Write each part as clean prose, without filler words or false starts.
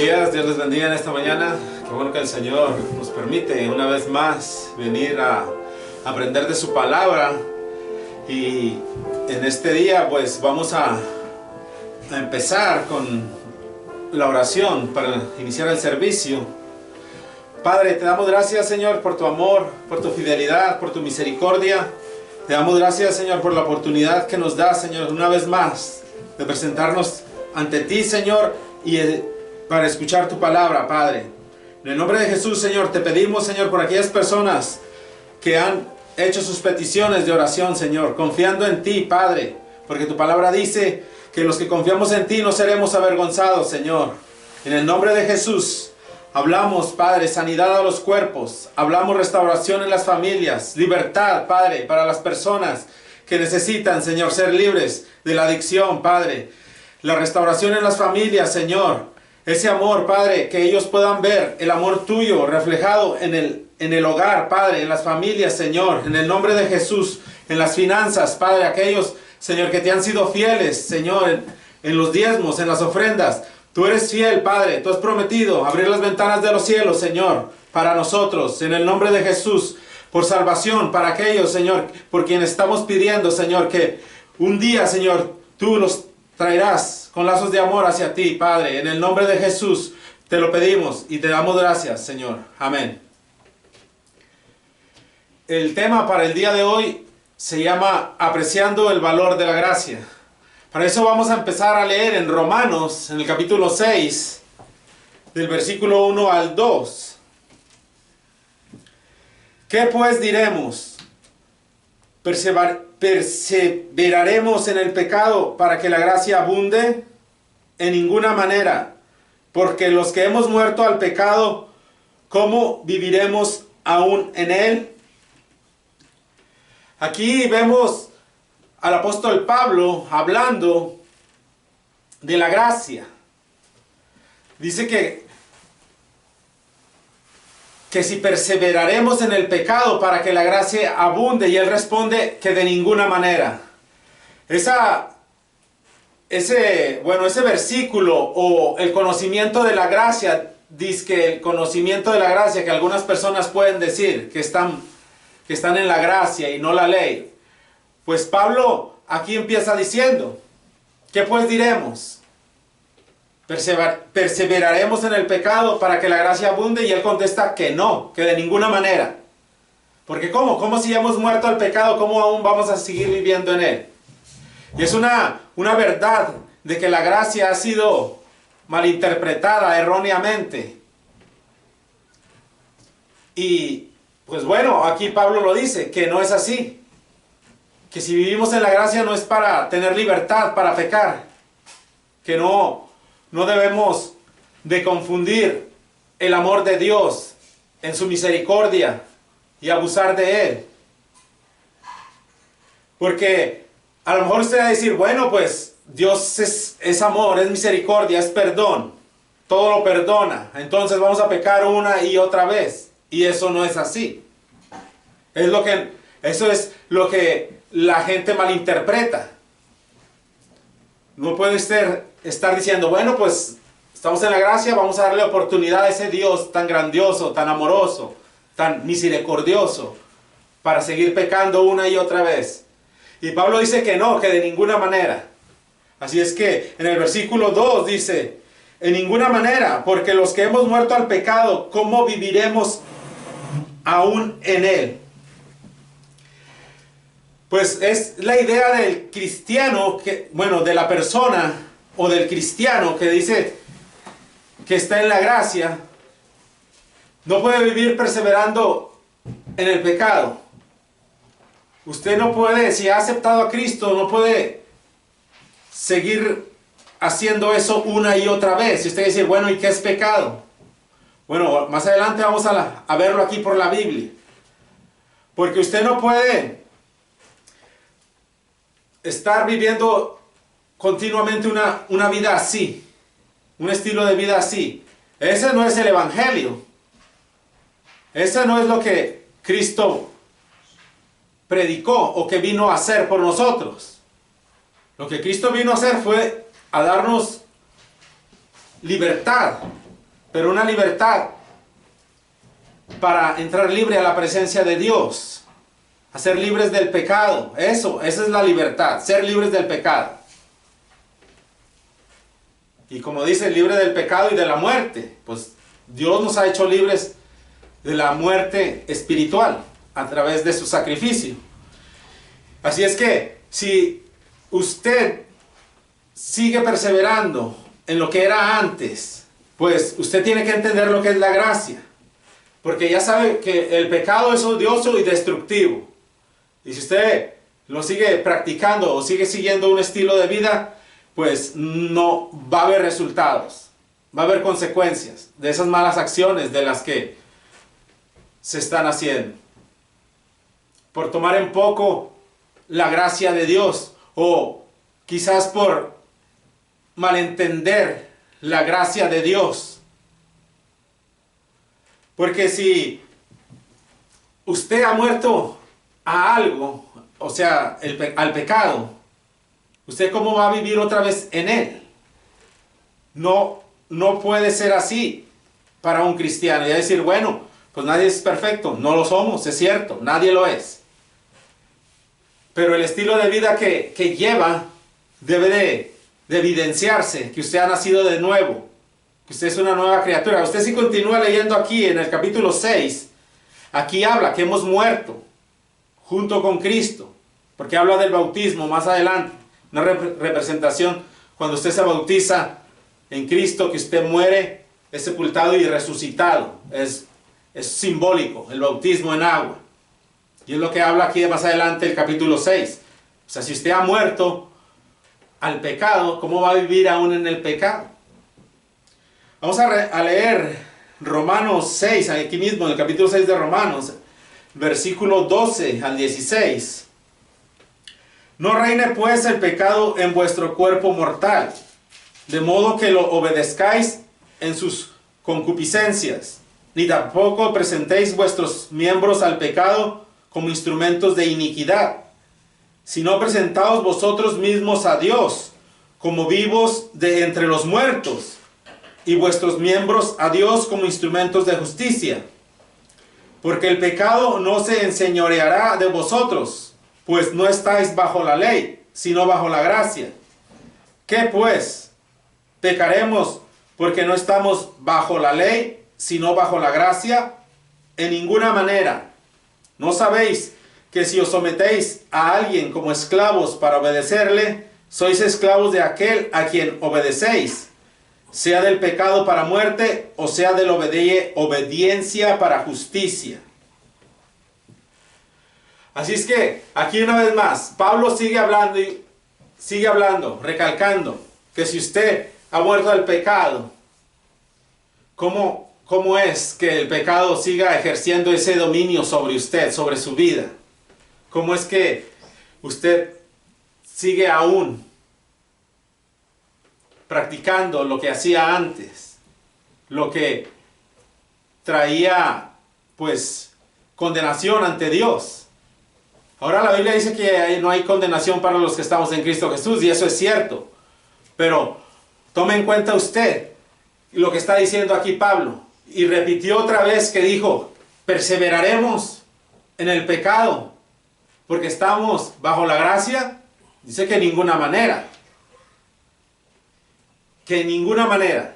días, Dios les bendiga en esta mañana. Qué bueno que el Señor nos permite una vez más venir a aprender de su palabra. Y en este día pues vamos a empezar con la oración para iniciar el servicio. Padre, te damos gracias, Señor, por tu amor, por tu fidelidad, por tu misericordia. Te damos gracias, Señor, por la oportunidad que nos das, Señor, una vez más de presentarnos ante ti, Señor, y para escuchar tu palabra, Padre. En el nombre de Jesús, Señor, te pedimos, Señor, por aquellas personas que han hecho sus peticiones de oración, Señor, confiando en ti, Padre, porque tu palabra dice que los que confiamos en ti no seremos avergonzados, Señor. En el nombre de Jesús, hablamos, Padre, sanidad a los cuerpos, hablamos restauración en las familias, libertad, Padre, para las personas que necesitan, Señor, ser libres de la adicción, Padre. La restauración en las familias, Señor. Ese amor, Padre, que ellos puedan ver el amor tuyo reflejado en el hogar, Padre, en las familias, Señor. En el nombre de Jesús, en las finanzas, Padre, aquellos, Señor, que te han sido fieles, Señor, en los diezmos, en las ofrendas. Tú eres fiel, Padre. Tú has prometido abrir las ventanas de los cielos, Señor, para nosotros. En el nombre de Jesús, por salvación, para aquellos, Señor, por quienes estamos pidiendo, Señor, que un día, Señor, tú los traerás con lazos de amor hacia ti, Padre. En el nombre de Jesús te lo pedimos y te damos gracias, Señor. Amén. El tema para el día de hoy se llama Apreciando el valor de la gracia. Para eso vamos a empezar a leer en Romanos, en el capítulo 6, del versículo 1 al 2. ¿Qué pues diremos? ¿Perseveraremos en el pecado para que la gracia abunde? En ninguna manera, porque los que hemos muerto al pecado, ¿cómo viviremos aún en él? Aquí vemos al apóstol Pablo hablando de la gracia. Dice que si perseveraremos en el pecado para que la gracia abunde, y él responde que de ninguna manera. Ese versículo o el conocimiento de la gracia, dice que el conocimiento de la gracia, que algunas personas pueden decir que están en la gracia y no la ley. Pues Pablo aquí empieza diciendo, ¿qué pues diremos? ¿Perseveraremos en el pecado para que la gracia abunde? Y él contesta que no, que de ninguna manera. Porque ¿cómo? ¿Cómo si hemos muerto al pecado? ¿Cómo aún vamos a seguir viviendo en él? Y es una verdad de que la gracia ha sido malinterpretada erróneamente. Y pues bueno, aquí Pablo lo dice, que no es así. Que si vivimos en la gracia no es para tener libertad, para pecar. Que no debemos de confundir el amor de Dios en su misericordia y abusar de él. Porque a lo mejor usted va a decir, bueno, pues Dios es amor, es misericordia, es perdón. Todo lo perdona. Entonces vamos a pecar una y otra vez. Y eso no es así. Eso es lo que la gente malinterpreta. No puede estar diciendo, bueno, pues estamos en la gracia, vamos a darle oportunidad a ese Dios tan grandioso, tan amoroso, tan misericordioso, para seguir pecando una y otra vez. Y Pablo dice que no, que de ninguna manera. Así es que en el versículo 2 dice, en ninguna manera, porque los que hemos muerto al pecado, ¿cómo viviremos aún en él? Pues es la idea del cristiano, de la persona o del cristiano que dice que está en la gracia, no puede vivir perseverando en el pecado. Usted no puede, si ha aceptado a Cristo, no puede seguir haciendo eso una y otra vez. Y usted dice, bueno, ¿y qué es pecado? Bueno, más adelante vamos a verlo aquí por la Biblia. Porque usted no puede estar viviendo continuamente una vida así, un estilo de vida así. Ese no es el evangelio. Ese no es lo que Cristo predicó o que vino a hacer por nosotros. Lo que Cristo vino a hacer fue a darnos libertad, pero una libertad para entrar libre a la presencia de Dios, a ser libres del pecado. Esa es la libertad, ser libres del pecado. Y como dice, libre del pecado y de la muerte, pues Dios nos ha hecho libres de la muerte espiritual a través de su sacrificio. Así es que si usted sigue perseverando en lo que era antes, pues usted tiene que entender lo que es la gracia. Porque ya sabe que el pecado es odioso y destructivo. Y si usted lo sigue practicando o sigue siguiendo un estilo de vida, pues no va a haber resultados. Va a haber consecuencias de esas malas acciones de las que se están haciendo. Por tomar en poco la gracia de Dios, o quizás por malentender la gracia de Dios. Porque si usted ha muerto a algo, o sea, al pecado, ¿usted cómo va a vivir otra vez en él? No puede ser así para un cristiano. Y decir, bueno, pues nadie es perfecto. No lo somos, es cierto, nadie lo es. Pero el estilo de vida que lleva debe de evidenciarse que usted ha nacido de nuevo, que usted es una nueva criatura. Usted si continúa leyendo aquí en el capítulo 6, aquí habla que hemos muerto junto con Cristo, porque habla del bautismo más adelante, una representación cuando usted se bautiza en Cristo, que usted muere, es sepultado y resucitado. Es simbólico el bautismo en agua. Y es lo que habla aquí más adelante el capítulo 6. O sea, si usted ha muerto al pecado, ¿cómo va a vivir aún en el pecado? Vamos a leer Romanos 6, aquí mismo, en el capítulo 6 de Romanos, versículo 12 al 16. No reine pues el pecado en vuestro cuerpo mortal, de modo que lo obedezcáis en sus concupiscencias, ni tampoco presentéis vuestros miembros al pecado como instrumentos de iniquidad, sino presentaos vosotros mismos a Dios como vivos de entre los muertos, y vuestros miembros a Dios como instrumentos de justicia. Porque el pecado no se enseñoreará de vosotros, pues no estáis bajo la ley, sino bajo la gracia. ¿Qué pues? ¿Pecaremos porque no estamos bajo la ley, sino bajo la gracia? En ninguna manera. ¿No sabéis que si os sometéis a alguien como esclavos para obedecerle, sois esclavos de aquel a quien obedecéis, sea del pecado para muerte, o sea de la obediencia para justicia? Así es que, aquí una vez más, Pablo sigue hablando, recalcando, que si usted ha muerto al pecado, ¿cómo es que el pecado siga ejerciendo ese dominio sobre usted, sobre su vida? ¿Cómo es que usted sigue aún practicando lo que hacía antes? Lo que traía, pues, condenación ante Dios. Ahora la Biblia dice que no hay condenación para los que estamos en Cristo Jesús, y eso es cierto. Pero tome en cuenta usted lo que está diciendo aquí Pablo. Y repitió otra vez que dijo, perseveraremos en el pecado porque estamos bajo la gracia. Dice que en ninguna manera. Que en ninguna manera.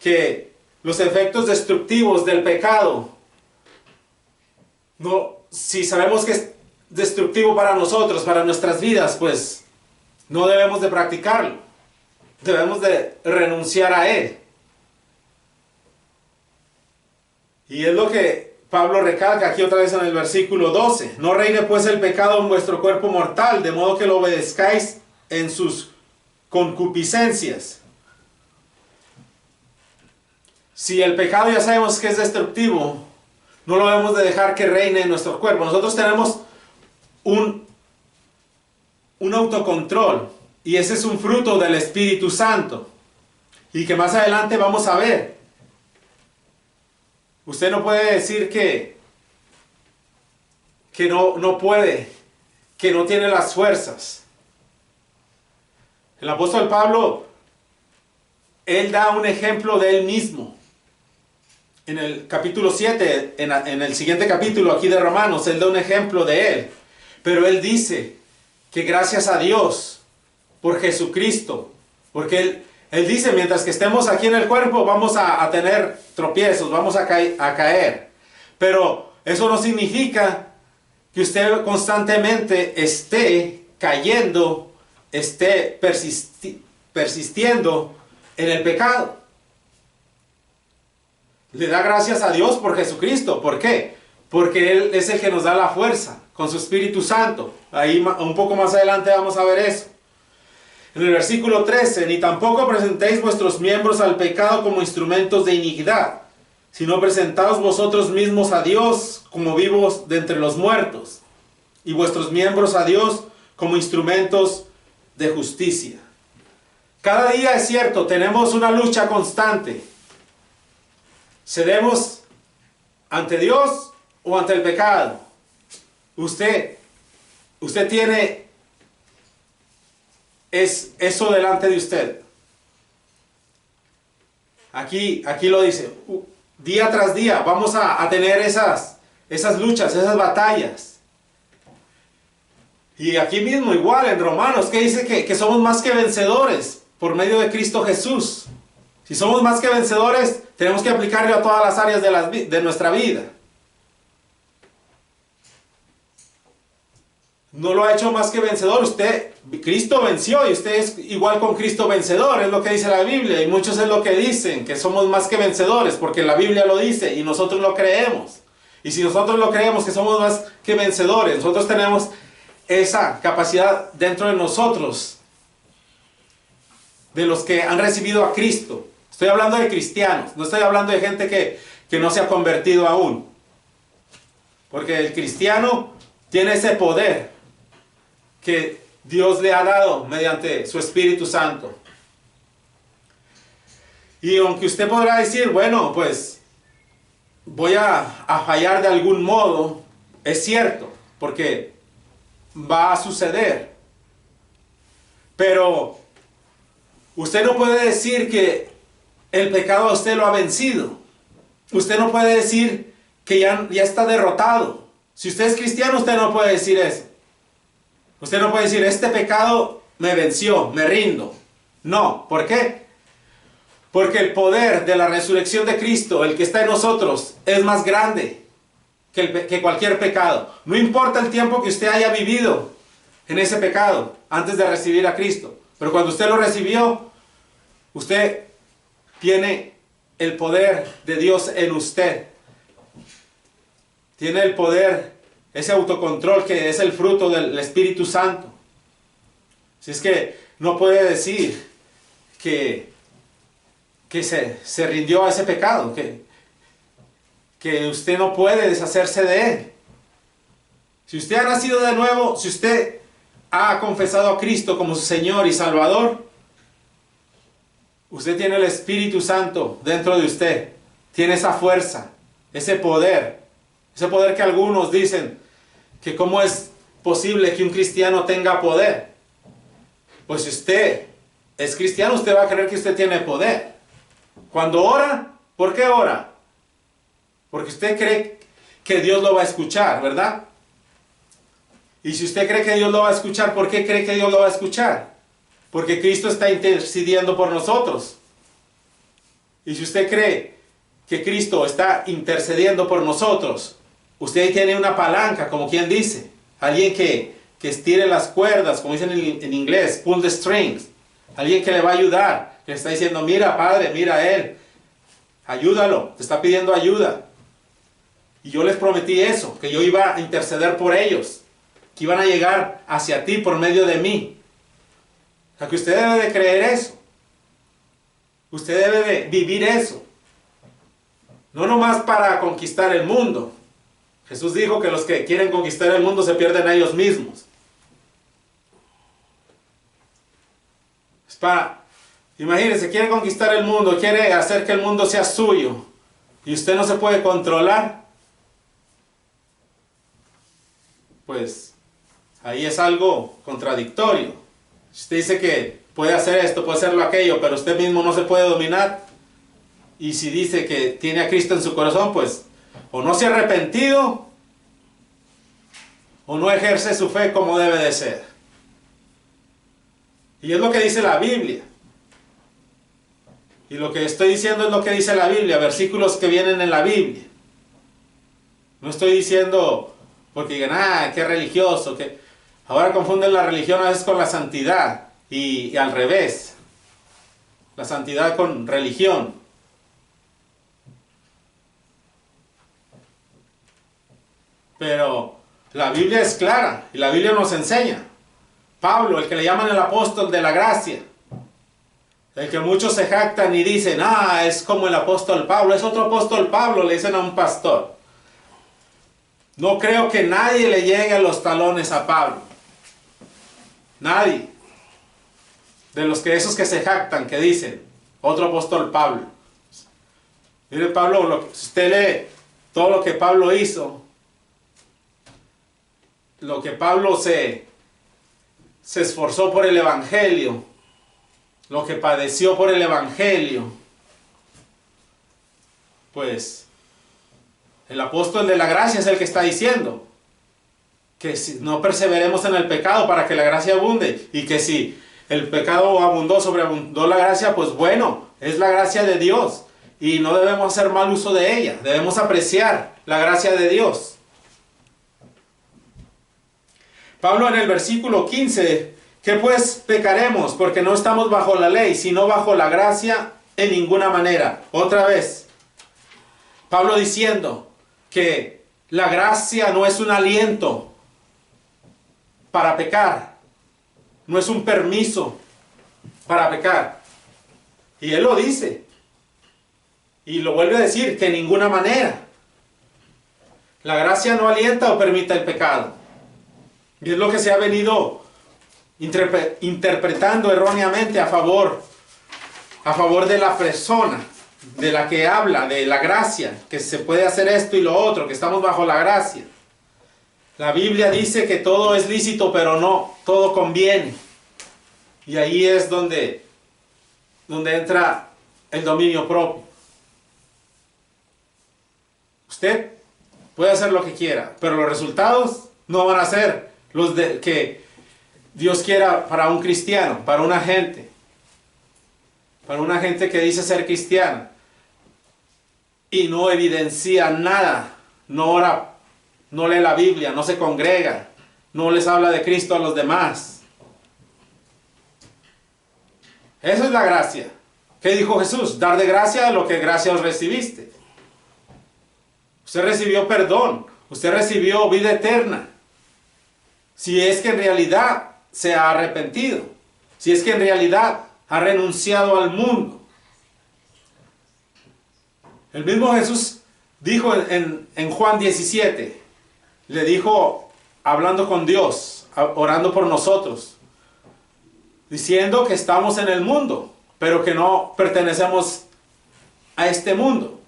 Que los efectos destructivos del pecado, si sabemos que es destructivo para nosotros, para nuestras vidas, pues no debemos de practicarlo. Debemos de renunciar a él. Y es lo que Pablo recalca aquí otra vez en el versículo 12. No reine pues el pecado en vuestro cuerpo mortal, de modo que lo obedezcáis en sus concupiscencias. Si el pecado ya sabemos que es destructivo, no lo debemos de dejar que reine en nuestro cuerpo. Nosotros tenemos un autocontrol, y ese es un fruto del Espíritu Santo, y que más adelante vamos a ver. Usted no puede decir que no puede, que no tiene las fuerzas. El apóstol Pablo, él da un ejemplo de él mismo. en el capítulo 7, en el siguiente capítulo aquí de Romanos, él da un ejemplo de él. Pero él dice que gracias a Dios por Jesucristo, porque él dice, mientras que estemos aquí en el cuerpo, vamos a tener tropiezos, vamos a caer. Pero eso no significa que usted constantemente esté cayendo, esté persistiendo en el pecado. Le da gracias a Dios por Jesucristo. ¿Por qué? Porque Él es el que nos da la fuerza con su Espíritu Santo. Ahí un poco más adelante vamos a ver eso. En el versículo 13, ni tampoco presentéis vuestros miembros al pecado como instrumentos de iniquidad, sino presentaos vosotros mismos a Dios como vivos de entre los muertos, y vuestros miembros a Dios como instrumentos de justicia. Cada día es cierto, tenemos una lucha constante. ¿Cedemos ante Dios o ante el pecado? Usted tiene eso delante de usted. Aquí lo dice. Día tras día vamos a tener esas luchas, esas batallas. Y aquí mismo igual en Romanos, que dice que somos más que vencedores por medio de Cristo Jesús. Si somos más que vencedores, tenemos que aplicarlo a todas las áreas de nuestra vida. No lo ha hecho más que vencedor. Cristo venció y usted es igual con Cristo vencedor, es lo que dice la Biblia. Y muchos es lo que dicen, que somos más que vencedores, porque la Biblia lo dice y nosotros lo creemos. Y si nosotros lo creemos que somos más que vencedores, nosotros tenemos esa capacidad dentro de nosotros, de los que han recibido a Cristo. Estoy hablando de cristianos, no estoy hablando de gente que no se ha convertido aún. Porque el cristiano tiene ese poder que Dios le ha dado mediante su Espíritu Santo. Y aunque usted podrá decir, bueno, pues voy a fallar de algún modo, es cierto, porque va a suceder. Pero usted no puede decir que el pecado a usted lo ha vencido. Usted no puede decir que ya está derrotado. Si usted es cristiano, usted no puede decir eso. Usted no puede decir, este pecado me venció, me rindo. No, ¿por qué? Porque el poder de la resurrección de Cristo, el que está en nosotros, es más grande que cualquier pecado. No importa el tiempo que usted haya vivido en ese pecado antes de recibir a Cristo. Pero cuando usted lo recibió, usted tiene el poder de Dios en usted. Tiene el poder, ese autocontrol que es el fruto del Espíritu Santo. Si es que no puede decir que se rindió a ese pecado, que usted no puede deshacerse de él. Si usted ha nacido de nuevo, si usted ha confesado a Cristo como su Señor y Salvador, usted tiene el Espíritu Santo dentro de usted. Tiene esa fuerza, ese poder que algunos dicen que cómo es posible que un cristiano tenga poder. Pues si usted es cristiano, usted va a creer que usted tiene poder. Cuando ora, ¿por qué ora? Porque usted cree que Dios lo va a escuchar, ¿verdad? Y si usted cree que Dios lo va a escuchar, ¿por qué cree que Dios lo va a escuchar? Porque Cristo está intercediendo por nosotros. Y si usted cree que Cristo está intercediendo por nosotros, usted ahí tiene una palanca, como quien dice. Alguien que estire las cuerdas, como dicen en inglés, pull the strings. Alguien que le va a ayudar, que le está diciendo, mira Padre, mira a Él. Ayúdalo, te está pidiendo ayuda. Y yo les prometí eso, que yo iba a interceder por ellos, que iban a llegar hacia ti por medio de mí. O sea, que usted debe de creer eso. Usted debe de vivir eso. No nomás para conquistar el mundo. Jesús dijo que los que quieren conquistar el mundo se pierden a ellos mismos. Es para, imagínense, quiere conquistar el mundo, quiere hacer que el mundo sea suyo, y usted no se puede controlar. Pues ahí es algo contradictorio. Si usted dice que puede hacer esto, puede hacerlo aquello, pero usted mismo no se puede dominar, Y si dice que tiene a Cristo en su corazón, pues o no se ha arrepentido o no ejerce su fe como debe de ser. Y es lo que dice la Biblia. Y lo que estoy diciendo es lo que dice la Biblia, versículos que vienen en la Biblia. No estoy diciendo porque digan, qué religioso, que ahora confunden la religión a veces con la santidad y al revés. La santidad con religión. Pero la Biblia es clara y la Biblia nos enseña. Pablo, el que le llaman el apóstol de la gracia, el que muchos se jactan y dicen, es como el apóstol Pablo, es otro apóstol Pablo, le dicen a un pastor. No creo que nadie le llegue a los talones a Pablo. Nadie. De esos que se jactan, que dicen, otro apóstol Pablo. Mire Pablo, si usted lee todo lo que Pablo hizo, lo que Pablo se esforzó por el evangelio, lo que padeció por el evangelio, pues el apóstol de la gracia es el que está diciendo que si no perseveremos en el pecado para que la gracia abunde, y que si el pecado sobreabundó la gracia, pues bueno, es la gracia de Dios y no debemos hacer mal uso de ella, debemos apreciar la gracia de Dios. Pablo en el versículo 15, ¿qué pues pecaremos? Porque no estamos bajo la ley, sino bajo la gracia en ninguna manera. Otra vez, Pablo diciendo que la gracia no es un aliento para pecar, no es un permiso para pecar. Y él lo dice, y lo vuelve a decir, que en ninguna manera. La gracia no alienta o permite el pecado. Y es lo que se ha venido interpretando erróneamente a favor de la persona, de la que habla, de la gracia, que se puede hacer esto y lo otro, que estamos bajo la gracia. La Biblia dice que todo es lícito, pero no todo conviene. Y ahí es donde entra el dominio propio. Usted puede hacer lo que quiera, pero los resultados no van a ser los que Dios quiera para un cristiano, para una gente que dice ser cristiana y no evidencia nada, no ora, no lee la Biblia, no se congrega, no les habla de Cristo a los demás. Eso es la gracia. ¿Qué dijo Jesús? Dar de gracia lo que gracia os recibiste. Usted recibió perdón, usted recibió vida eterna. Si es que en realidad se ha arrepentido, si es que en realidad ha renunciado al mundo. El mismo Jesús dijo en Juan 17, le dijo, hablando con Dios, orando por nosotros, diciendo que estamos en el mundo, pero que no pertenecemos a este mundo,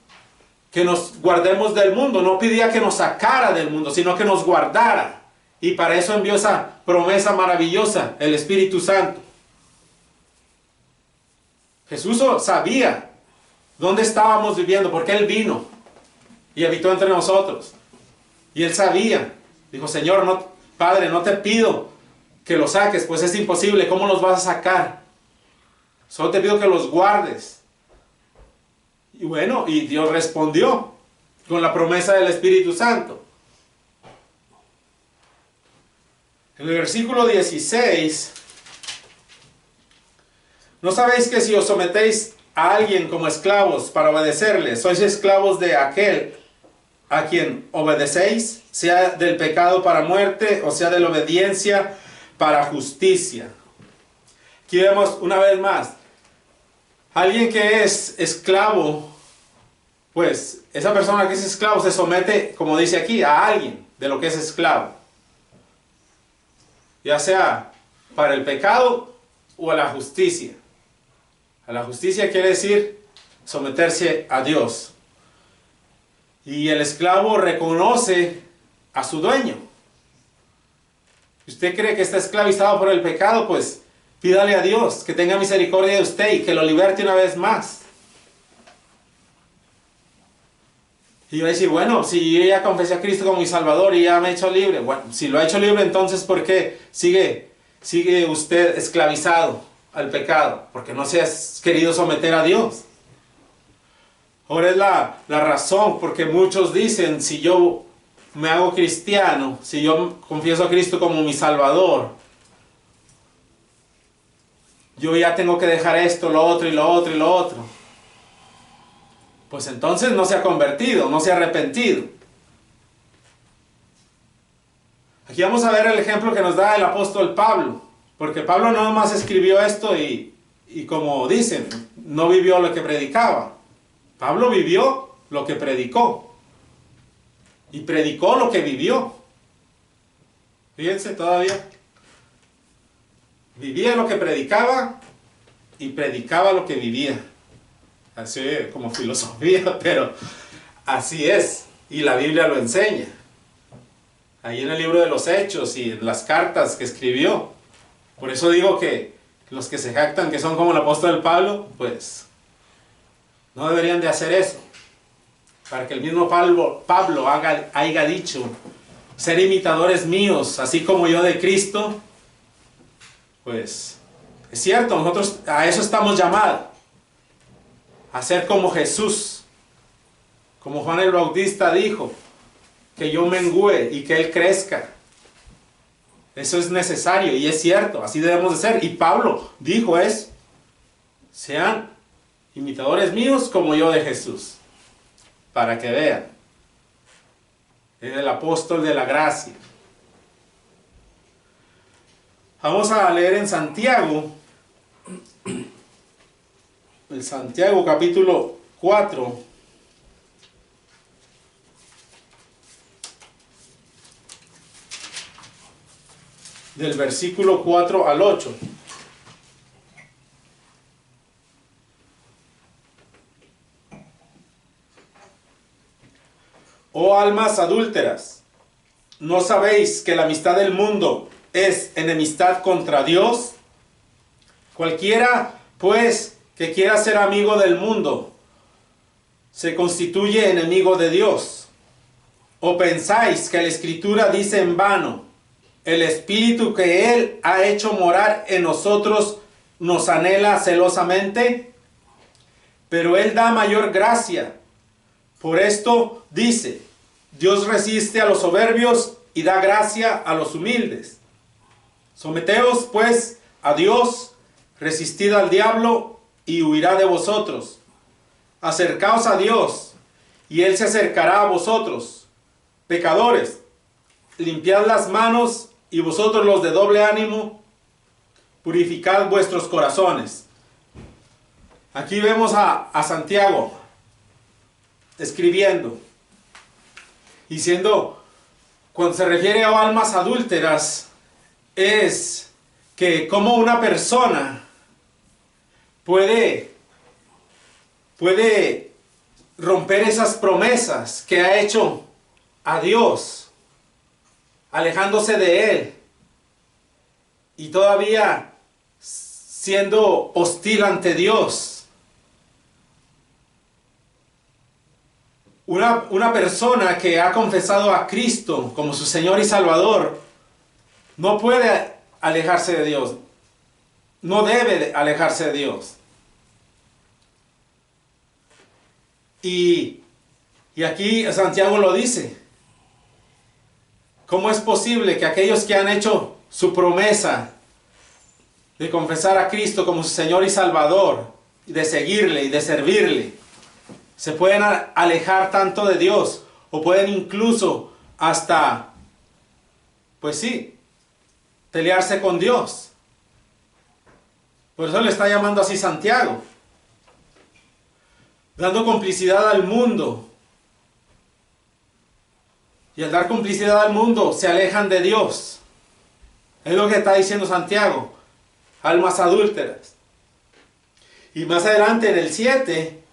que nos guardemos del mundo. No pedía que nos sacara del mundo, sino que nos guardara. Y para eso envió esa promesa maravillosa, el Espíritu Santo. Jesús sabía dónde estábamos viviendo, porque Él vino y habitó entre nosotros. Y Él sabía, dijo, Señor, no, Padre, no te pido que los saques, pues es imposible, ¿cómo los vas a sacar? Solo te pido que los guardes. Y bueno, y Dios respondió con la promesa del Espíritu Santo. En el versículo 16, ¿no sabéis que si os sometéis a alguien como esclavos para obedecerle, sois esclavos de aquel a quien obedecéis, sea del pecado para muerte o sea de la obediencia para justicia? Aquí vemos una vez más, alguien que es esclavo, pues esa persona que es esclavo se somete, como dice aquí, a alguien de lo que es esclavo. Ya sea para el pecado o a la justicia. A la justicia quiere decir someterse a Dios. Y el esclavo reconoce a su dueño. Si usted cree que está esclavizado por el pecado, pues pídale a Dios que tenga misericordia de usted y que lo liberte una vez más. Y yo decir, bueno, si yo ya confesé a Cristo como mi Salvador y ya me he hecho libre. Bueno, si lo ha hecho libre, entonces ¿por qué sigue usted esclavizado al pecado? Porque no se ha querido someter a Dios. Ahora es la razón, porque muchos dicen, si yo me hago cristiano, si yo confieso a Cristo como mi Salvador, yo ya tengo que dejar esto, lo otro y lo otro y lo otro. Pues entonces no se ha convertido, no se ha arrepentido. Aquí vamos a ver el ejemplo que nos da el apóstol Pablo, porque Pablo no nomás escribió esto y como dicen, no vivió lo que predicaba. Pablo vivió lo que predicó y predicó lo que vivió. Fíjense todavía. Vivía lo que predicaba y predicaba lo que vivía. Así como filosofía, pero así es. Y la Biblia lo enseña. Ahí en el libro de los Hechos y en las cartas que escribió. Por eso digo que los que se jactan que son como el apóstol Pablo, pues no deberían de hacer eso. Para que el mismo Pablo haya dicho, ser imitadores míos, así como yo de Cristo, pues es cierto, nosotros a eso estamos llamados. A ser como Jesús, como Juan el Bautista dijo, que yo mengüe y que Él crezca. Eso es necesario y es cierto, así debemos de ser. Y Pablo dijo eso, sean imitadores míos como yo de Jesús, para que vean. Es el apóstol de la gracia. Vamos a leer en Santiago. El Santiago capítulo 4, del versículo 4 al 8. Oh almas adúlteras, ¿no sabéis que la amistad del mundo es enemistad contra Dios? Cualquiera, pues, que quiera ser amigo del mundo, se constituye enemigo de Dios. ¿O pensáis que la Escritura dice en vano, el Espíritu que Él ha hecho morar en nosotros nos anhela celosamente? Pero Él da mayor gracia. Por esto dice, Dios resiste a los soberbios y da gracia a los humildes. Someteos pues a Dios, resistid al diablo y huirá de vosotros. Acercaos a Dios, y Él se acercará a vosotros. Pecadores, limpiad las manos, y vosotros los de doble ánimo, purificad vuestros corazones. Aquí vemos a Santiago escribiendo, diciendo, cuando se refiere a almas adúlteras, es que como una persona puede romper esas promesas que ha hecho a Dios, alejándose de Él y todavía siendo hostil ante Dios. Una persona que ha confesado a Cristo como su Señor y Salvador no puede alejarse de Dios, no debe alejarse de Dios. Y aquí Santiago lo dice. ¿Cómo es posible que aquellos que han hecho su promesa de confesar a Cristo como su Señor y Salvador, y de seguirle y de servirle, se pueden alejar tanto de Dios, o pueden incluso hasta, pues sí, pelearse con Dios? Por eso le está llamando así Santiago, dando complicidad al mundo. Y al dar complicidad al mundo, se alejan de Dios. Es lo que está diciendo Santiago. Almas adúlteras. Y más adelante en el 7,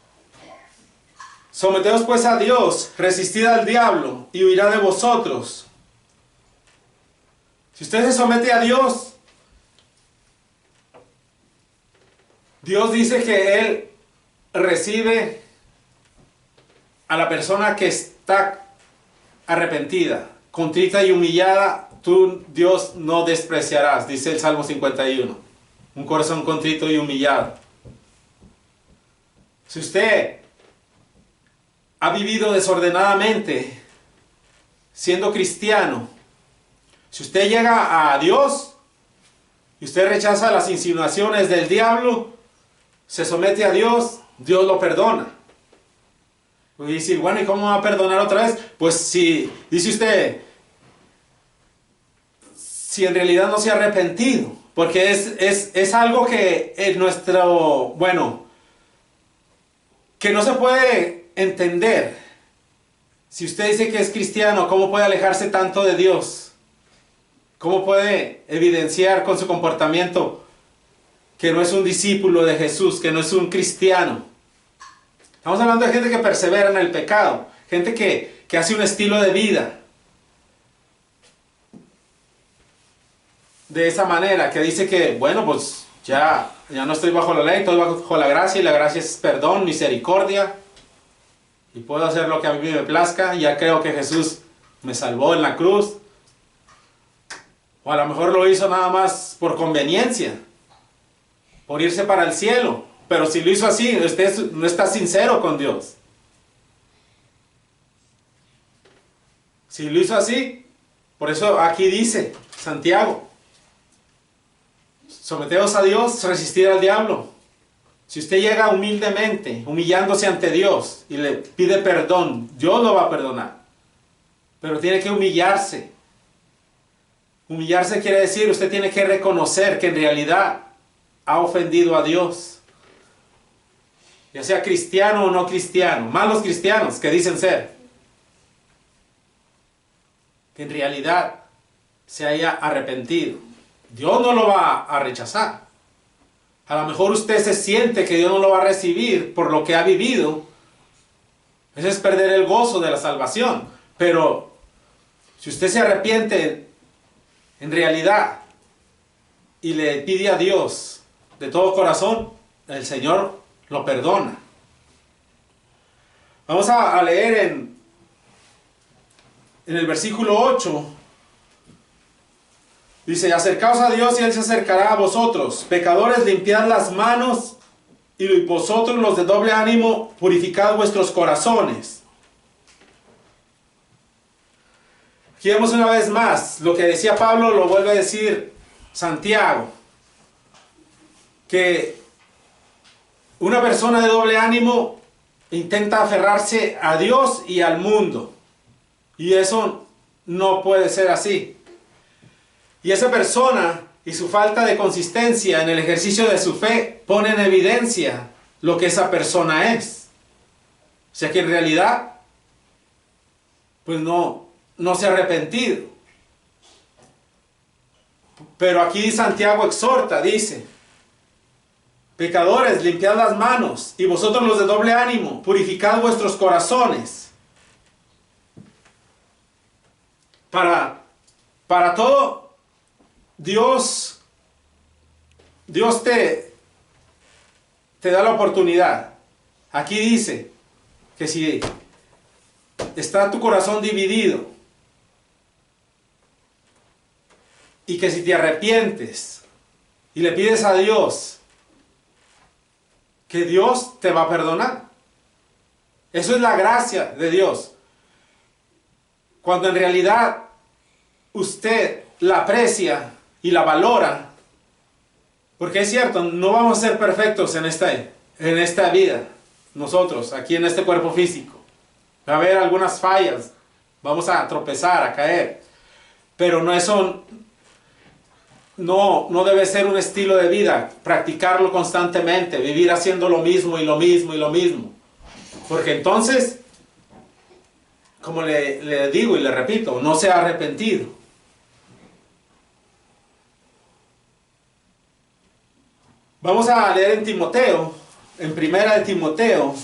someteos pues a Dios, resistid al diablo, y huirá de vosotros. Si usted se somete a Dios, Dios dice que Él recibe a la persona que está arrepentida, contrita y humillada, tú, Dios, no despreciarás, dice el Salmo 51. Un corazón contrito y humillado. Si usted ha vivido desordenadamente, siendo cristiano, si usted llega a Dios y usted rechaza las insinuaciones del diablo, se somete a Dios, Dios lo perdona. Y decir, bueno, ¿y cómo va a perdonar otra vez? Pues si, dice usted, si en realidad no se ha arrepentido, porque es algo que en nuestro, bueno, que no se puede entender. Si usted dice que es cristiano, ¿cómo puede alejarse tanto de Dios? ¿Cómo puede evidenciar con su comportamiento que no es un discípulo de Jesús, que no es un cristiano? Estamos hablando de gente que persevera en el pecado, gente que hace un estilo de vida de esa manera, que dice que, bueno, pues ya no estoy bajo la ley, estoy bajo la gracia, y la gracia es perdón, misericordia, y puedo hacer lo que a mí me plazca. Ya creo que Jesús me salvó en la cruz, o a lo mejor lo hizo nada más por conveniencia, por irse para el cielo. Pero si lo hizo así, usted no está sincero con Dios. Si lo hizo así, por eso aquí dice Santiago, someteos a Dios, resistir al diablo. Si usted llega humildemente, humillándose ante Dios y le pide perdón, Dios lo va a perdonar. Pero tiene que humillarse. Humillarse quiere decir, usted tiene que reconocer que en realidad ha ofendido a Dios. Ya sea cristiano o no cristiano, más los cristianos que dicen ser, que en realidad se haya arrepentido. Dios no lo va a rechazar. A lo mejor usted se siente que Dios no lo va a recibir por lo que ha vivido. Eso es perder el gozo de la salvación. Pero si usted se arrepiente en realidad y le pide a Dios de todo corazón, el Señor lo perdona. Vamos a leer en el versículo 8. Dice, acercaos a Dios y Él se acercará a vosotros. Pecadores, limpiad las manos, y vosotros los de doble ánimo, purificad vuestros corazones. Aquí vemos una vez más, lo que decía Pablo lo vuelve a decir Santiago, que una persona de doble ánimo intenta aferrarse a Dios y al mundo, y eso no puede ser así. Y esa persona y su falta de consistencia en el ejercicio de su fe pone en evidencia lo que esa persona es. O sea que en realidad, pues no se ha arrepentido. Pero aquí Santiago exhorta, dice, pecadores, limpiad las manos, y vosotros los de doble ánimo, purificad vuestros corazones. Para todo, Dios te da la oportunidad. Aquí dice que si está tu corazón dividido y que si te arrepientes y le pides a Dios, que Dios te va a perdonar. Eso es la gracia de Dios. Cuando en realidad usted la aprecia y la valora, porque es cierto, no vamos a ser perfectos en esta vida, nosotros, aquí en este cuerpo físico. Va a haber algunas fallas, vamos a tropezar, a caer, pero eso no debe ser un estilo de vida, practicarlo constantemente, vivir haciendo lo mismo y lo mismo y lo mismo, porque entonces, como le digo y le repito, no se ha arrepentido. Vamos a leer en Timoteo, en Primera de Timoteo.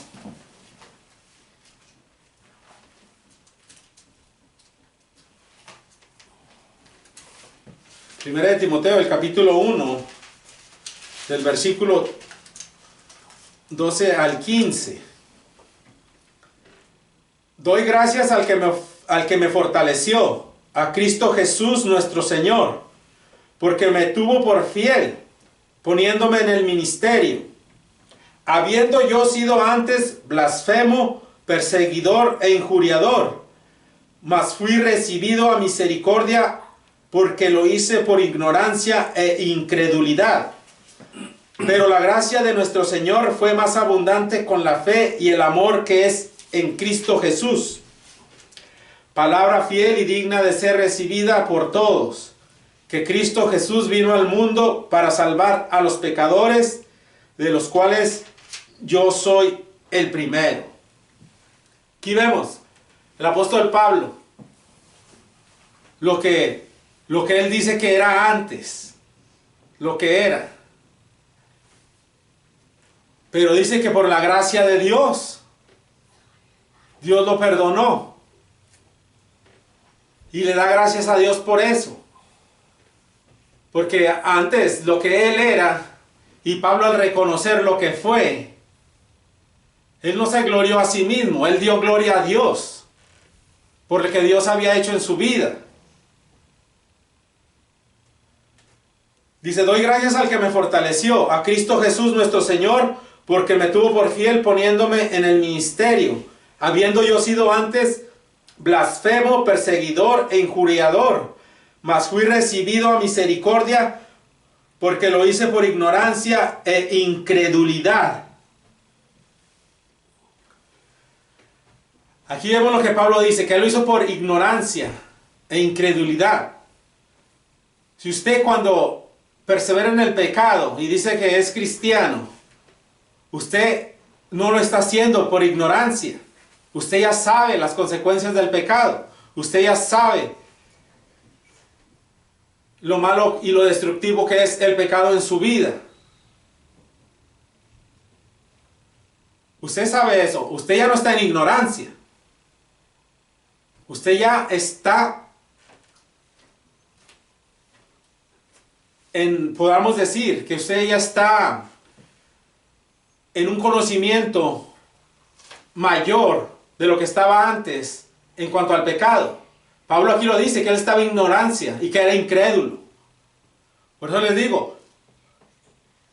Primera de Timoteo, el capítulo 1, del versículo 12 al 15. Doy gracias al que me fortaleció, a Cristo Jesús nuestro Señor, porque me tuvo por fiel, poniéndome en el ministerio, habiendo yo sido antes blasfemo, perseguidor e injuriador, mas fui recibido a misericordia, porque lo hice por ignorancia e incredulidad. Pero la gracia de nuestro Señor fue más abundante con la fe y el amor que es en Cristo Jesús. Palabra fiel y digna de ser recibida por todos, que Cristo Jesús vino al mundo para salvar a los pecadores, de los cuales yo soy el primero. Aquí vemos el apóstol Pablo, lo que él dice que era antes, lo que era. Pero dice que por la gracia de Dios, Dios lo perdonó. Y le da gracias a Dios por eso. Porque antes lo que él era, y Pablo al reconocer lo que fue, él no se glorió a sí mismo, él dio gloria a Dios por lo que Dios había hecho en su vida. Dice, doy gracias al que me fortaleció, a Cristo Jesús nuestro Señor, porque me tuvo por fiel poniéndome en el ministerio, habiendo yo sido antes blasfemo, perseguidor e injuriador, mas fui recibido a misericordia, porque lo hice por ignorancia e incredulidad. Aquí vemos lo que Pablo dice, que él lo hizo por ignorancia e incredulidad. Si usted cuando persevera en el pecado y dice que es cristiano, usted no lo está haciendo por ignorancia. Usted ya sabe las consecuencias del pecado. Usted ya sabe lo malo y lo destructivo que es el pecado en su vida. Usted sabe eso. Usted ya no está en ignorancia. Usted ya está podamos decir que usted ya está en un conocimiento mayor de lo que estaba antes en cuanto al pecado. Pablo aquí lo dice, que él estaba en ignorancia y que era incrédulo. Por eso les digo,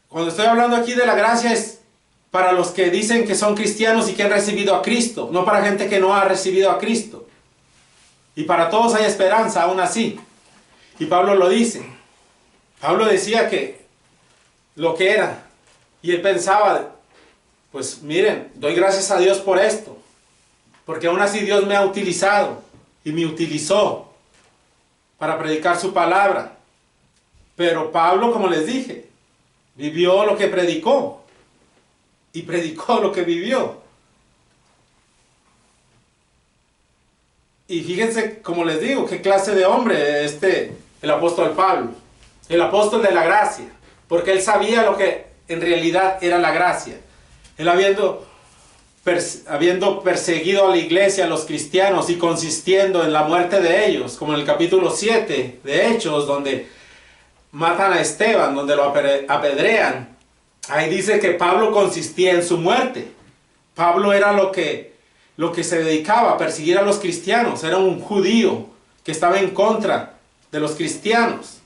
cuando estoy hablando aquí de la gracia es para los que dicen que son cristianos y que han recibido a Cristo, no para gente que no ha recibido a Cristo. Y para todos hay esperanza aún así. Y Pablo lo dice. Pablo decía que lo que era, y él pensaba, pues miren, doy gracias a Dios por esto, porque aún así Dios me ha utilizado y me utilizó para predicar su palabra. Pero Pablo, como les dije, vivió lo que predicó y predicó lo que vivió. Y fíjense, como les digo, qué clase de hombre el apóstol Pablo, el apóstol de la gracia, porque él sabía lo que en realidad era la gracia. Él habiendo perseguido a la iglesia, a los cristianos, y consistiendo en la muerte de ellos, como en el capítulo 7 de Hechos, donde matan a Esteban, donde lo apedrean, ahí dice que Pablo consistía en su muerte. Pablo era lo que se dedicaba a perseguir a los cristianos, era un judío que estaba en contra de los cristianos.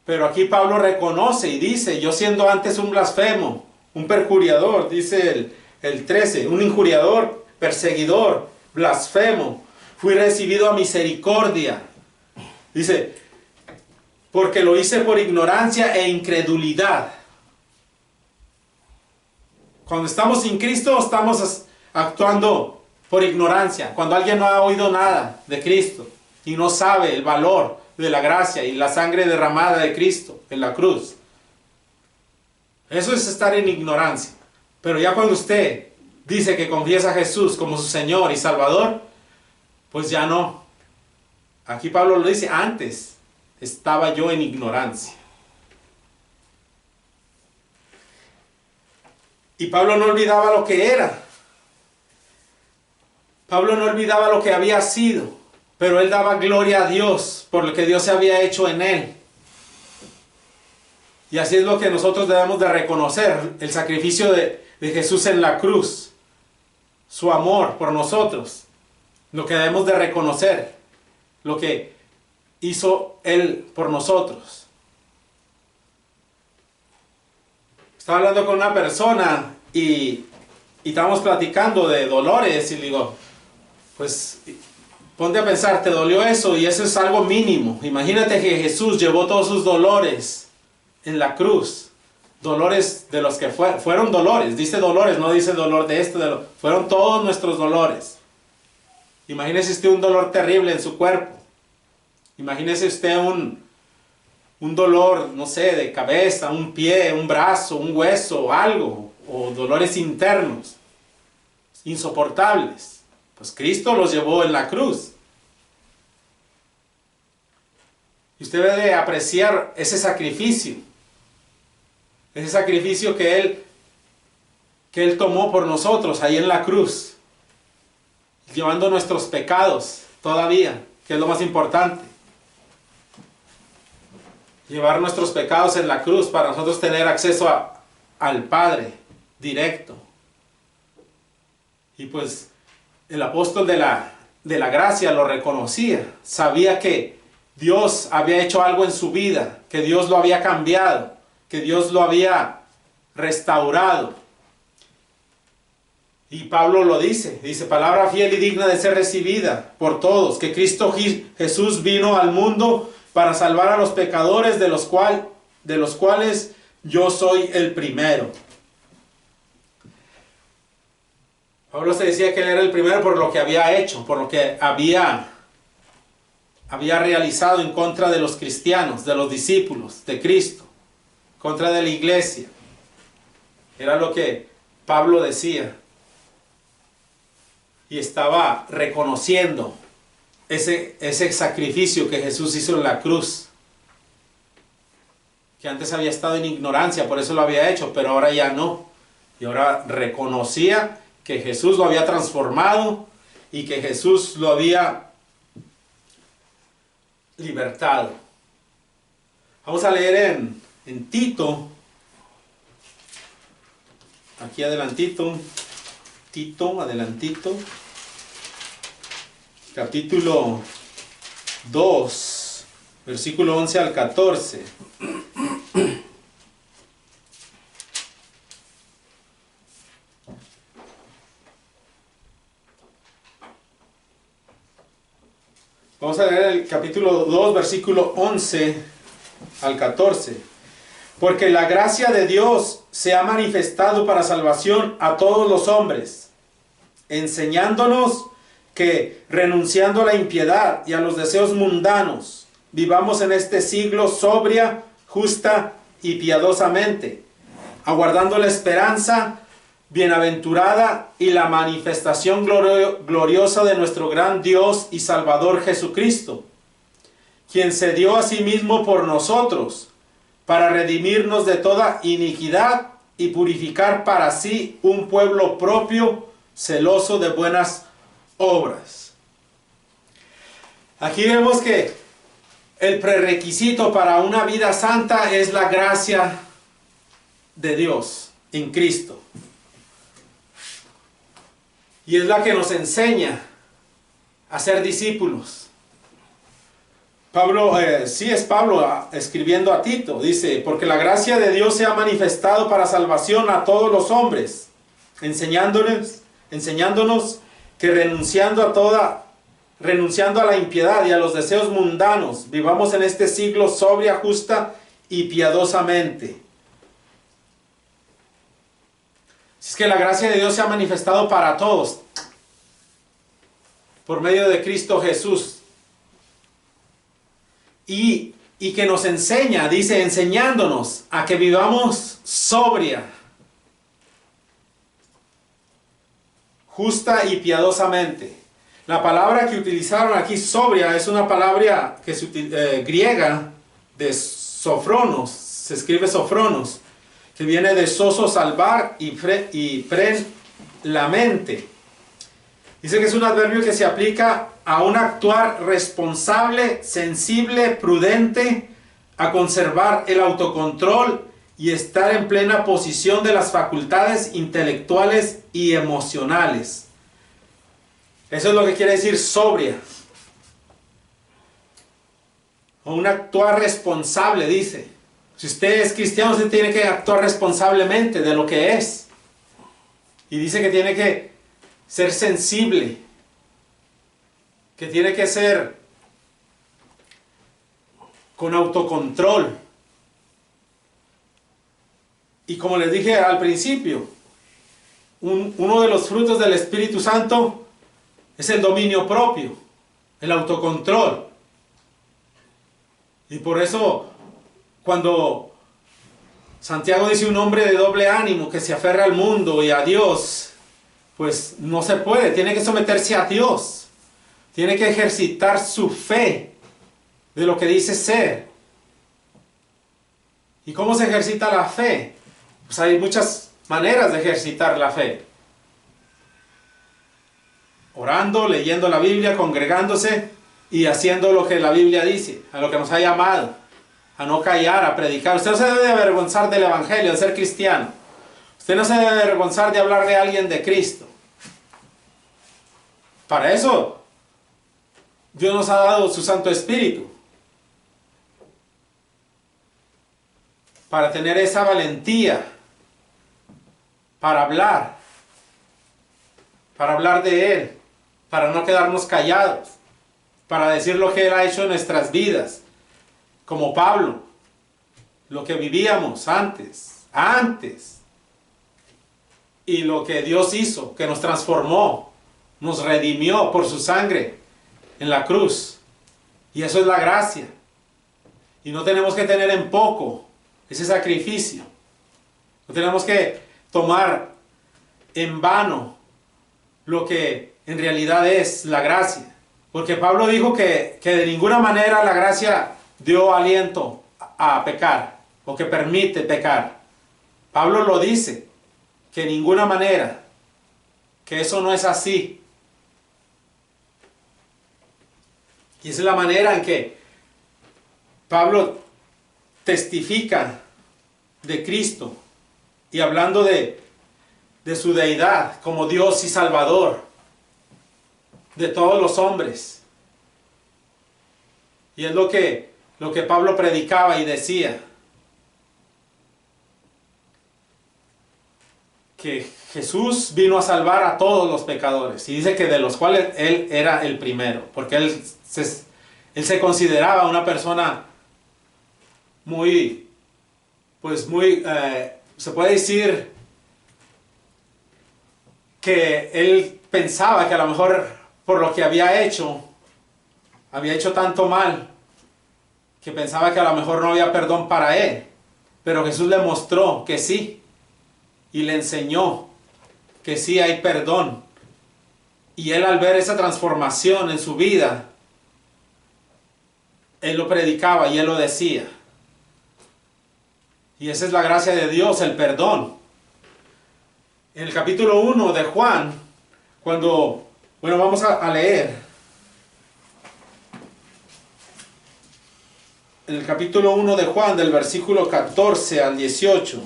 Pero aquí Pablo reconoce y dice, yo siendo antes un blasfemo, un perjuriador, dice el 13, un injuriador, perseguidor, blasfemo, fui recibido a misericordia. Dice, porque lo hice por ignorancia e incredulidad. Cuando estamos sin Cristo, estamos actuando por ignorancia. Cuando alguien no ha oído nada de Cristo y no sabe el valor de la gracia y la sangre derramada de Cristo en la cruz. Eso es estar en ignorancia. Pero ya cuando usted dice que confiesa a Jesús como su Señor y Salvador, pues ya no. Aquí Pablo lo dice, antes estaba yo en ignorancia. Y Pablo no olvidaba lo que era. Pablo no olvidaba lo que había sido. Pero él daba gloria a Dios por lo que Dios había hecho en él. Y así es lo que nosotros debemos de reconocer, el sacrificio de Jesús en la cruz. su amor por nosotros, lo que debemos de reconocer, lo que hizo Él por nosotros. Estaba hablando con una persona y estábamos platicando de dolores y le digo, pues ponte a pensar, te dolió eso y eso es algo mínimo. Imagínate que Jesús llevó todos sus dolores en la cruz. Dolores de los que fueron dolores, dice dolores, no dice dolor de esto, fueron todos nuestros dolores. Imagínese usted un dolor terrible en su cuerpo. Imagínese usted un dolor, no sé, de cabeza, un pie, un brazo, un hueso, algo, o dolores internos, insoportables. Pues Cristo los llevó en la cruz. Y usted debe apreciar ese sacrificio que Él tomó por nosotros ahí en la cruz, llevando nuestros pecados todavía, que es lo más importante. Llevar nuestros pecados en la cruz para nosotros tener acceso al Padre directo. Y pues el apóstol de la gracia lo reconocía, sabía que Dios había hecho algo en su vida, que Dios lo había cambiado, que Dios lo había restaurado. Y Pablo lo dice, palabra fiel y digna de ser recibida por todos, que Cristo Jesús vino al mundo para salvar a los pecadores, de los cuales yo soy el primero. Pablo se decía que él era el primero por lo que había hecho, por lo que había realizado en contra de los cristianos, de los discípulos de Cristo, contra de la iglesia. Era lo que Pablo decía. Y estaba reconociendo ese sacrificio que Jesús hizo en la cruz. Que antes había estado en ignorancia, por eso lo había hecho, pero ahora ya no. Y ahora reconocía que Jesús lo había transformado y que Jesús lo había libertado. Vamos a leer en Tito, aquí adelantito, capítulo 2, versículo 11 al 14. Vamos a leer el capítulo 2, versículo 11 al 14. Porque la gracia de Dios se ha manifestado para salvación a todos los hombres, enseñándonos que, renunciando a la impiedad y a los deseos mundanos, vivamos en este siglo sobria, justa y piadosamente, aguardando la esperanza bienaventurada y la manifestación gloriosa de nuestro gran Dios y Salvador Jesucristo, quien se dio a sí mismo por nosotros, para redimirnos de toda iniquidad y purificar para sí un pueblo propio, celoso de buenas obras. Aquí vemos que el prerequisito para una vida santa es la gracia de Dios en Cristo. Y es la que nos enseña a ser discípulos. Pablo escribiendo a Tito, dice, porque la gracia de Dios se ha manifestado para salvación a todos los hombres, enseñándonos que renunciando a la impiedad y a los deseos mundanos, vivamos en este siglo sobria, justa y piadosamente. Es que la gracia de Dios se ha manifestado para todos, por medio de Cristo Jesús. Y que nos enseña, dice, enseñándonos a que vivamos sobria, justa y piadosamente. La palabra que utilizaron aquí, sobria, es una palabra que griega de sofronos, se escribe sofronos, que viene de soso, salvar, y pren, la mente. Dice que es un adverbio que se aplica a un actuar responsable, sensible, prudente, a conservar el autocontrol y estar en plena posición de las facultades intelectuales y emocionales, Eso es lo que quiere decir sobria. O un actuar responsable, dice. Si usted es cristiano, usted tiene que actuar responsablemente de lo que es. Y dice que tiene que ser sensible. Que tiene que ser con autocontrol. Y como les dije al principio, uno de los frutos del Espíritu Santo es el dominio propio, el autocontrol. Y por eso, cuando Santiago dice un hombre de doble ánimo que se aferra al mundo y a Dios, pues no se puede, tiene que someterse a Dios, tiene que ejercitar su fe de lo que dice ser. ¿Y cómo se ejercita la fe? Pues hay muchas maneras de ejercitar la fe. Orando, leyendo la Biblia, congregándose y haciendo lo que la Biblia dice, a lo que nos ha llamado, a no callar, a predicar. Usted no se debe avergonzar del Evangelio, de ser cristiano. Usted no se debe avergonzar de hablarle a alguien de Cristo. Para eso, Dios nos ha dado su Santo Espíritu. Para tener esa valentía, para hablar de Él, para no quedarnos callados, para decir lo que Él ha hecho en nuestras vidas, como Pablo, lo que vivíamos antes, y lo que Dios hizo, que nos transformó, nos redimió por su sangre en la cruz, y eso es la gracia, y no tenemos que tener en poco ese sacrificio, no tenemos que tomar en vano lo que en realidad es la gracia. Porque Pablo dijo que de ninguna manera la gracia dio aliento a pecar, o que permite pecar. Pablo lo dice, que de ninguna manera, que eso no es así. Y esa es la manera en que Pablo testifica de Cristo, y hablando de su deidad como Dios y Salvador de todos los hombres. Y es lo que Pablo predicaba y decía, que Jesús vino a salvar a todos los pecadores, y dice que de los cuales Él era el primero, porque Él se consideraba una persona muy, se puede decir que Él pensaba que a lo mejor por lo que había hecho tanto mal, que pensaba que a lo mejor no había perdón para él. Pero Jesús le mostró que sí, y le enseñó que sí hay perdón. Y él, al ver esa transformación en su vida, él lo predicaba y él lo decía. Y esa es la gracia de Dios, el perdón. En el capítulo 1 de Juan, vamos a leer. En el capítulo 1 de Juan, del versículo 14 al 18.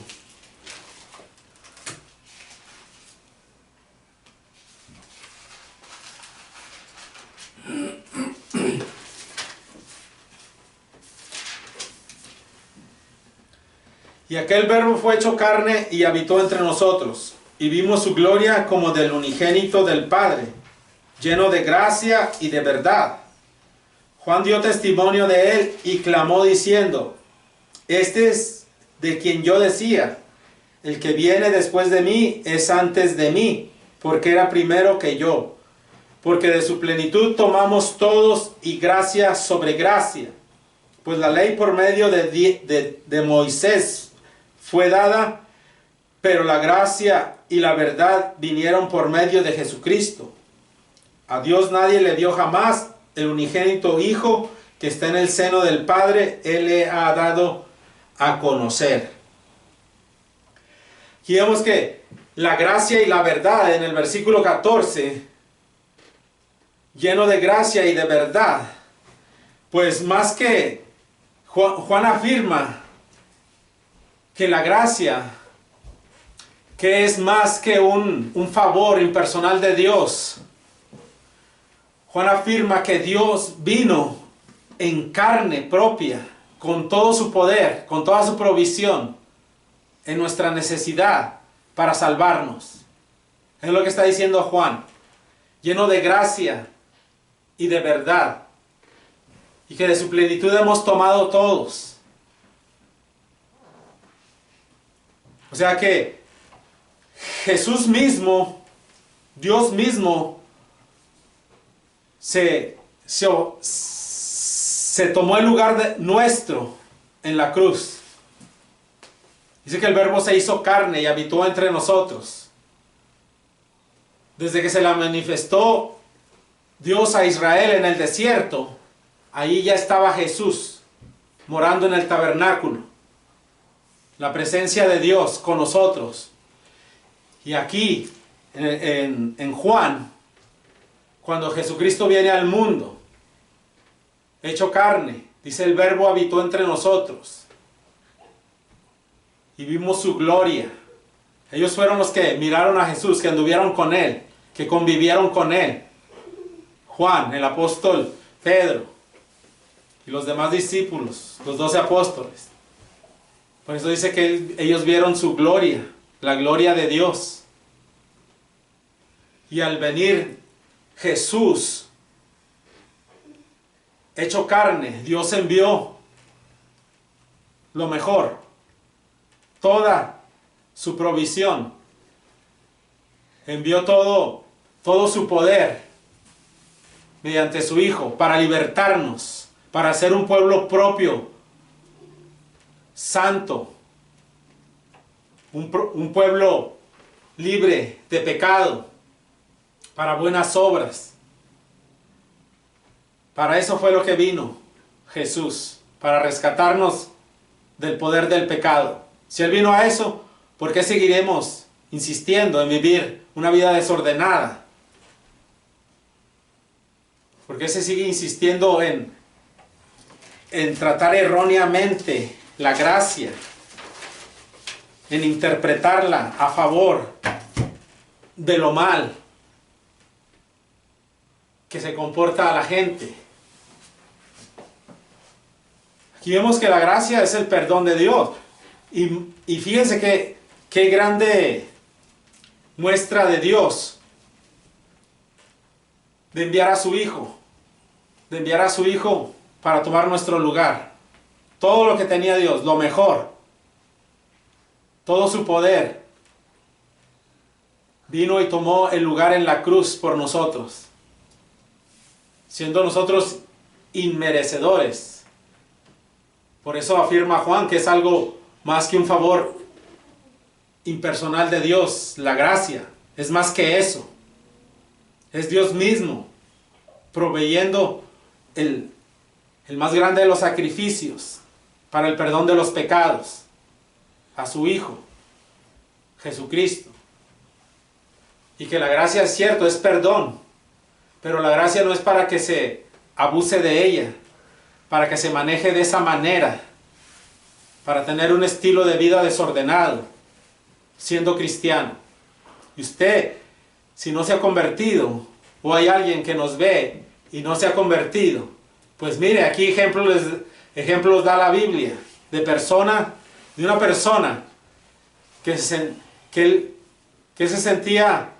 Y aquel verbo fue hecho carne y habitó entre nosotros, y vimos su gloria como del unigénito del Padre, lleno de gracia y de verdad. Juan dio testimonio de él y clamó diciendo: este es de quien yo decía, el que viene después de mí es antes de mí, porque era primero que yo. Porque de su plenitud tomamos todos, y gracia sobre gracia. Pues la ley por medio de Moisés fue dada, pero la gracia y la verdad vinieron por medio de Jesucristo. A Dios nadie le dio jamás el unigénito Hijo que está en el seno del Padre, Él le ha dado a conocer. Aquí vemos que la gracia y la verdad, en el versículo 14, lleno de gracia y de verdad, pues más que Juan afirma que la gracia, que es más que un favor impersonal de Dios, Juan afirma que Dios vino en carne propia, con todo su poder, con toda su provisión, en nuestra necesidad para salvarnos. Es lo que está diciendo Juan, lleno de gracia y de verdad, y que de su plenitud hemos tomado todos. O sea que Jesús mismo, Dios mismo, se tomó el lugar nuestro en la cruz. Dice que el Verbo se hizo carne y habitó entre nosotros. Desde que se la manifestó Dios a Israel en el desierto, ahí ya estaba Jesús morando en el tabernáculo. La presencia de Dios con nosotros. Y aquí, en Juan, cuando Jesucristo viene al mundo, hecho carne, dice el Verbo habitó entre nosotros. Y vimos su gloria. Ellos fueron los que miraron a Jesús, que anduvieron con Él, que convivieron con Él. Juan, el apóstol Pedro y los demás discípulos, los 12 apóstoles. Por eso dice que ellos vieron su gloria, la gloria de Dios. Y al venir Jesús, hecho carne, Dios envió lo mejor, toda su provisión, envió todo su poder mediante su Hijo para libertarnos, para ser un pueblo propio, santo, un pueblo libre de pecado, para buenas obras. Para eso fue lo que vino Jesús, para rescatarnos del poder del pecado. Si Él vino a eso, ¿por qué seguiremos insistiendo en vivir una vida desordenada? ¿Por qué se sigue insistiendo en tratar erróneamente la gracia? En interpretarla a favor de lo mal que se comporta a la gente. Aquí vemos que la gracia es el perdón de Dios. Y fíjense qué grande muestra de Dios de enviar a su Hijo. De enviar a su Hijo para tomar nuestro lugar. Todo lo que tenía Dios, lo mejor. Todo su poder. Vino y tomó el lugar en la cruz por nosotros. Siendo nosotros inmerecedores. Por eso afirma Juan que es algo más que un favor impersonal de Dios, la gracia. Es más que eso. Es Dios mismo proveyendo el más grande de los sacrificios para el perdón de los pecados, a su Hijo, Jesucristo. Y que la gracia, es cierto, es perdón, pero la gracia no es para que se abuse de ella, para que se maneje de esa manera, para tener un estilo de vida desordenado, siendo cristiano. Y usted, si no se ha convertido, o hay alguien que nos ve y no se ha convertido, pues mire, aquí ejemplos da la Biblia, de una persona que se sentía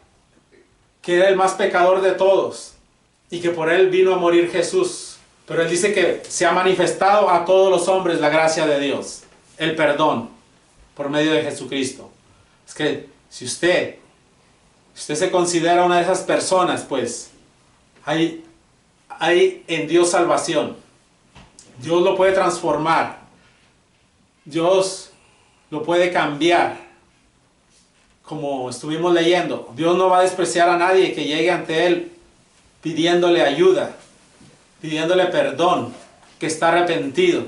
que era el más pecador de todos, y que por él vino a morir Jesús. Pero él dice que se ha manifestado a todos los hombres la gracia de Dios, el perdón, por medio de Jesucristo. Es que si usted se considera una de esas personas, pues hay en Dios salvación. Dios lo puede transformar. Dios lo puede cambiar. Como estuvimos leyendo, Dios no va a despreciar a nadie que llegue ante Él pidiéndole ayuda, pidiéndole perdón, que está arrepentido.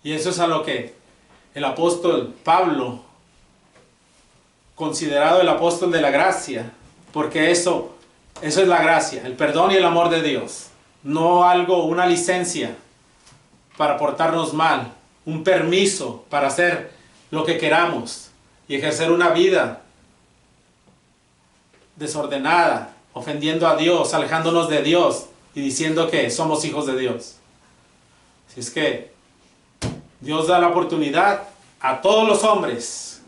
Y eso es a lo que el apóstol Pablo, considerado el apóstol de la gracia, porque eso es la gracia, el perdón y el amor de Dios. No una licencia para portarnos mal, un permiso para hacer lo que queramos y ejercer una vida desordenada ofendiendo a Dios, alejándonos de Dios y diciendo que somos hijos de Dios. Así es que Dios da la oportunidad a todos los hombres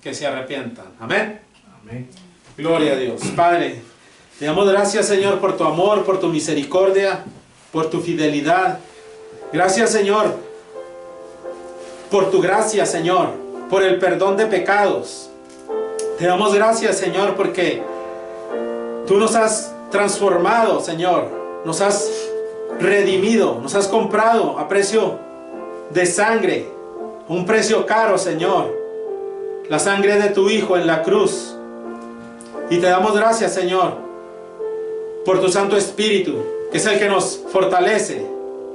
que se arrepientan. Amén. Amén. Gloria a Dios. Padre, te damos gracias, Señor, por tu amor, por tu misericordia, por tu fidelidad. Gracias, Señor, por tu gracia, Señor, por el perdón de pecados. Te damos gracias, Señor, porque tú nos has transformado, Señor. Nos has redimido, nos has comprado a precio de sangre, un precio caro, Señor. La sangre de tu Hijo en la cruz. Y te damos gracias, Señor, por tu Santo Espíritu, que es el que nos fortalece,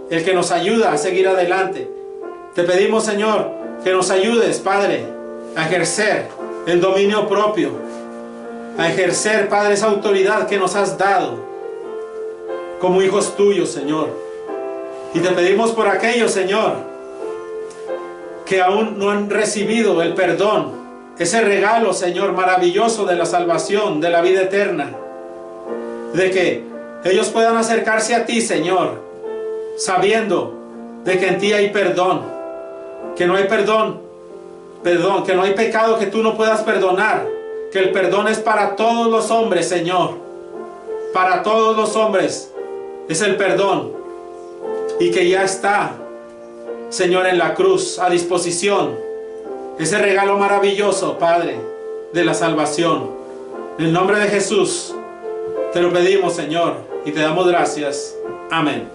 el que nos ayuda a seguir adelante. Te pedimos, Señor, que nos ayudes, Padre, a ejercer el dominio propio, a ejercer, Padre, esa autoridad que nos has dado como hijos tuyos, Señor. Y te pedimos por aquellos, Señor, que aún no han recibido el perdón, ese regalo, Señor, maravilloso de la salvación, de la vida eterna, de que ellos puedan acercarse a ti, Señor, sabiendo de que en ti hay perdón, que no hay perdón, que no hay pecado que tú no puedas perdonar, que el perdón es para todos los hombres, Señor, para todos los hombres es el perdón, y que ya está, Señor, en la cruz a disposición. Ese regalo maravilloso, Padre, de la salvación. En el nombre de Jesús te lo pedimos, Señor, y te damos gracias. Amén.